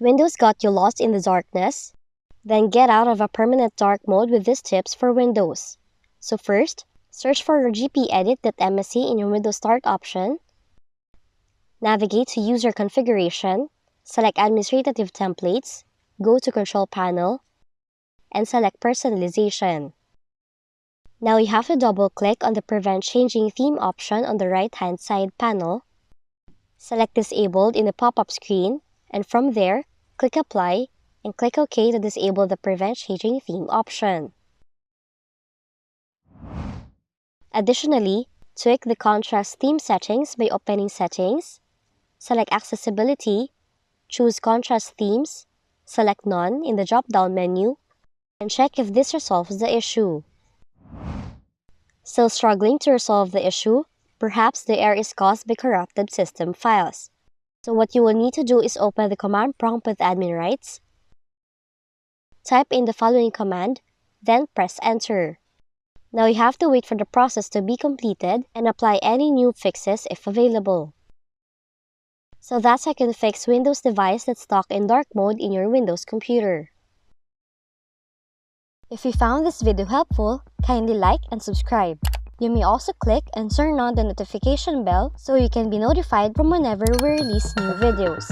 Perhaps Windows got you lost in the darkness? Then get out of a permanent dark mode with these tips for Windows. So first, search for your gpedit.msc in your Windows Start option. Navigate to User Configuration, select Administrative Templates, go to Control Panel, and select Personalization. Now you have to double-click on the Prevent Changing Theme option on the right-hand side panel. Select Disabled in the pop-up screen, and from there, click Apply and click OK to disable the Prevent Changing Theme option. Additionally, tweak the contrast theme settings by opening Settings, select Accessibility, choose Contrast Themes, select None in the drop-down menu, and check if this resolves the issue. Still struggling to resolve the issue? Perhaps the error is caused by corrupted system files. So what you will need to do is open the command prompt with admin rights, type in the following command, then press Enter. Now you have to wait for the process to be completed and apply any new fixes if available. So that's how you can fix Windows device that's stuck in dark mode in your Windows computer. If you found this video helpful, kindly like and subscribe. You may also click and turn on the notification bell so you can be notified from whenever we release new videos.